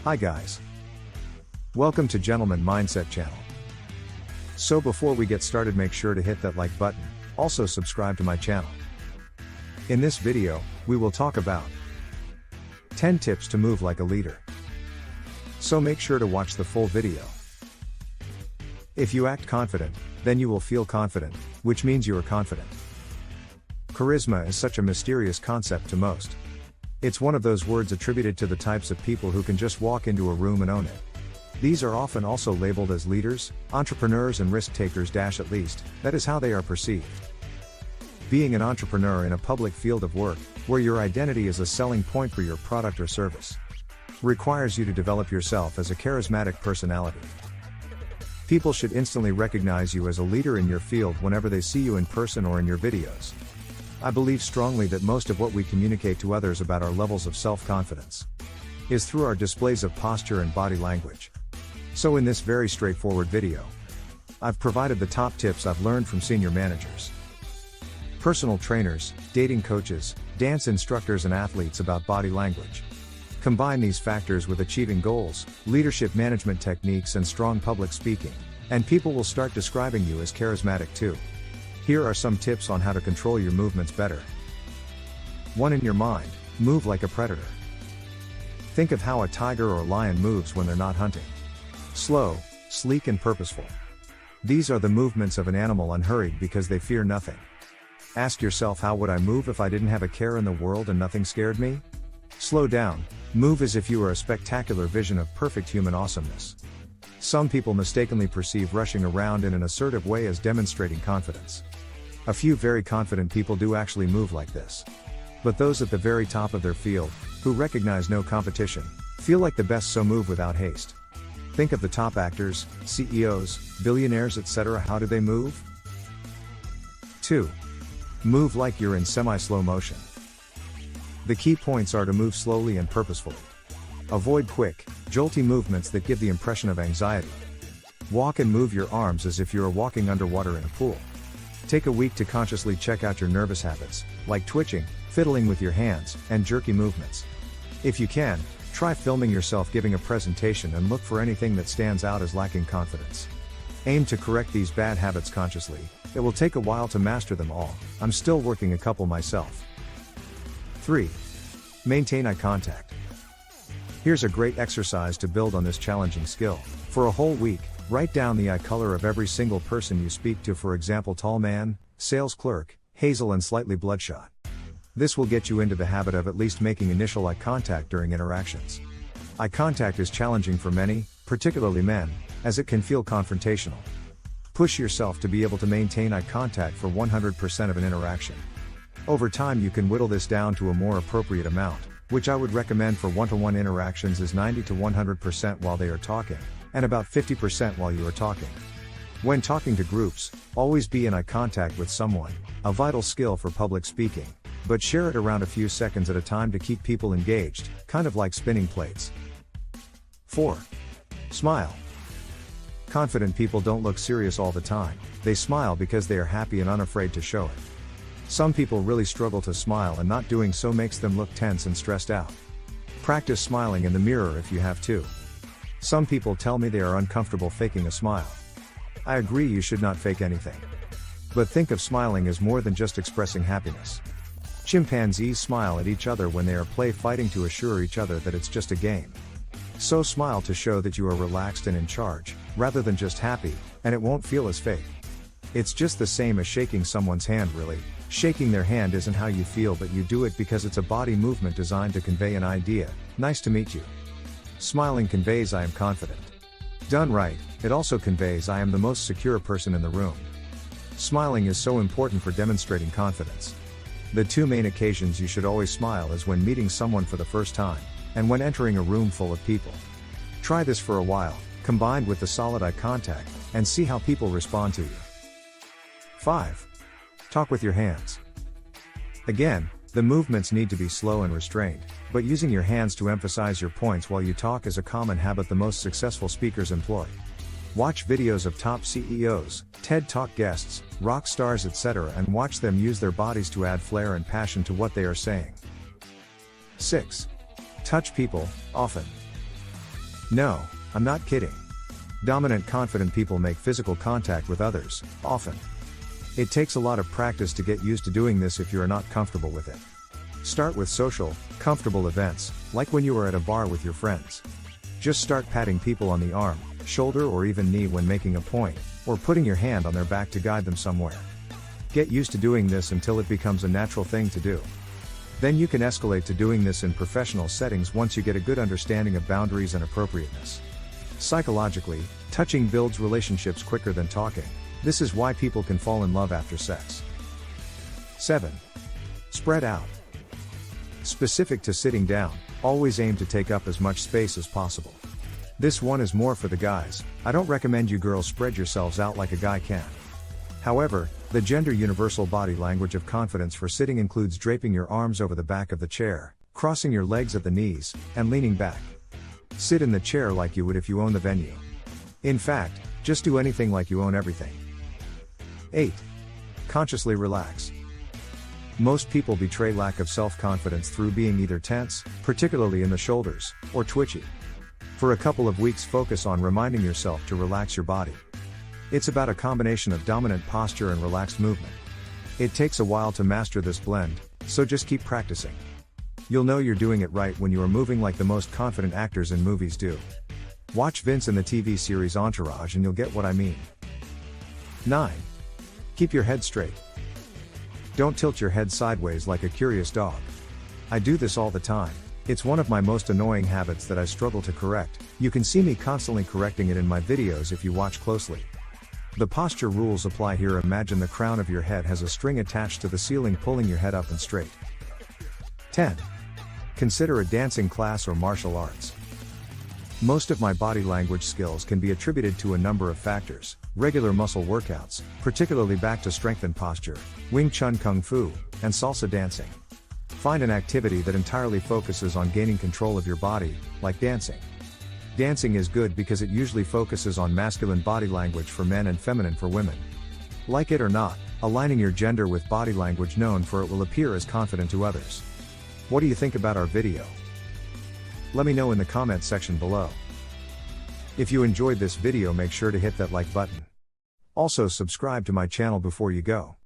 Hi guys. Welcome to Gentleman Mindset channel. So before we get started, make sure to hit that like button, also subscribe to my channel. In this video, we will talk about 10 tips to move like a leader. So make sure to watch the full video. If you act confident, then you will feel confident, which means you are confident. Charisma is such a mysterious concept to most. It's one of those words attributed to the types of people who can just walk into a room and own it. These are often also labeled as leaders, entrepreneurs and risk takers. At least, that is how they are perceived. Being an entrepreneur in a public field of work, where your identity is a selling point for your product or service, requires you to develop yourself as a charismatic personality. People should instantly recognize you as a leader in your field whenever they see you in person or in your videos. I believe strongly that most of what we communicate to others about our levels of self-confidence is through our displays of posture and body language. So in this very straightforward video, I've provided the top tips I've learned from senior managers, personal trainers, dating coaches, dance instructors and athletes about body language. Combine these factors with achieving goals, leadership management techniques and strong public speaking, and people will start describing you as charismatic too. Here are some tips on how to control your movements better. 1. In your mind, move like a predator. Think of how a tiger or lion moves when they're not hunting. Slow, sleek and purposeful. These are the movements of an animal unhurried because they fear nothing. Ask yourself, how would I move if I didn't have a care in the world and nothing scared me? Slow down, move as if you were a spectacular vision of perfect human awesomeness. Some people mistakenly perceive rushing around in an assertive way as demonstrating confidence. A few very confident people do actually move like this. But those at the very top of their field, who recognize no competition, feel like the best, so move without haste. Think of the top actors, CEOs, billionaires, etc. How do they move? 2. Move like you're in semi-slow motion. The key points are to move slowly and purposefully. Avoid quick, jolty movements that give the impression of anxiety. Walk and move your arms as if you're walking underwater in a pool. Take a week to consciously check out your nervous habits, like twitching, fiddling with your hands, and jerky movements. If you can, try filming yourself giving a presentation and look for anything that stands out as lacking confidence. Aim to correct these bad habits consciously. It will take a while to master them all. I'm still working a couple myself. 3. Maintain eye contact. Here's a great exercise to build on this challenging skill. For a whole week, write down the eye color of every single person you speak to, for example, tall man, sales clerk, hazel and slightly bloodshot. This will get you into the habit of at least making initial eye contact during interactions. Eye contact is challenging for many, particularly men, as it can feel confrontational. Push yourself to be able to maintain eye contact for 100% of an interaction. Over time you can whittle this down to a more appropriate amount, which I would recommend for one-to-one interactions is 90 to 100% while they are talking, and about 50% while you are talking. When talking to groups, always be in eye contact with someone, a vital skill for public speaking, but share it around a few seconds at a time to keep people engaged, kind of like spinning plates. 4. Smile. Confident people don't look serious all the time, they smile because they are happy and unafraid to show it. Some people really struggle to smile, and not doing so makes them look tense and stressed out. Practice smiling in the mirror if you have to. Some people tell me they are uncomfortable faking a smile. I agree, you should not fake anything. But think of smiling as more than just expressing happiness. Chimpanzees smile at each other when they are fighting to assure each other that it's just a game. So smile to show that you are relaxed and in charge, rather than just happy, and it won't feel as fake. It's just the same as shaking someone's hand really. Shaking their hand isn't how you feel, but you do it because it's a body movement designed to convey an idea. Nice to meet you. Smiling conveys I am confident. Done right, it also conveys I am the most secure person in the room. Smiling is so important for demonstrating confidence. The two main occasions you should always smile is when meeting someone for the first time, and when entering a room full of people. Try this for a while, combined with the solid eye contact, and see how people respond to you. 5. Talk with your hands. Again, the movements need to be slow and restrained, but using your hands to emphasize your points while you talk is a common habit the most successful speakers employ. Watch videos of top CEOs, TED Talk guests, rock stars, etc., and watch them use their bodies to add flair and passion to what they are saying. 6. Touch people, often. No, I'm not kidding. Dominant, confident people make physical contact with others, often. It takes a lot of practice to get used to doing this if you are not comfortable with it. Start with social, comfortable events, like when you are at a bar with your friends. Just start patting people on the arm, shoulder or even knee when making a point, or putting your hand on their back to guide them somewhere. Get used to doing this until it becomes a natural thing to do. Then you can escalate to doing this in professional settings once you get a good understanding of boundaries and appropriateness. Psychologically, touching builds relationships quicker than talking. This is why people can fall in love after sex. 7. Spread out. Specific to sitting down, always aim to take up as much space as possible. This one is more for the guys. I don't recommend you girls spread yourselves out like a guy can. However, the gender universal body language of confidence for sitting includes draping your arms over the back of the chair, crossing your legs at the knees, and leaning back. Sit in the chair like you would if you own the venue. In fact, just do anything like you own everything. 8. Consciously relax. Most people betray lack of self-confidence through being either tense, particularly in the shoulders, or twitchy. For a couple of weeks, focus on reminding yourself to relax your body. It's about a combination of dominant posture and relaxed movement. It takes a while to master this blend, so just keep practicing. You'll know you're doing it right when you are moving like the most confident actors in movies do. Watch Vince in the TV series Entourage and you'll get what I mean. 9. Keep your head straight. Don't tilt your head sideways like a curious dog. I do this all the time. It's one of my most annoying habits that I struggle to correct. You can see me constantly correcting it in my videos if you watch closely. The posture rules apply here. Imagine the crown of your head has a string attached to the ceiling pulling your head up and straight. 10. Consider a dancing class or martial arts. Most of my body language skills can be attributed to a number of factors: regular muscle workouts, particularly back to strength and posture, Wing Chun Kung Fu, and salsa dancing. Find an activity that entirely focuses on gaining control of your body, like dancing. Dancing is good because it usually focuses on masculine body language for men and feminine for women. Like it or not, aligning your gender with body language known for it will appear as confident to others. What do you think about our video? Let me know in the comments section below. If you enjoyed this video, make sure to hit that like button. Also subscribe to my channel before you go.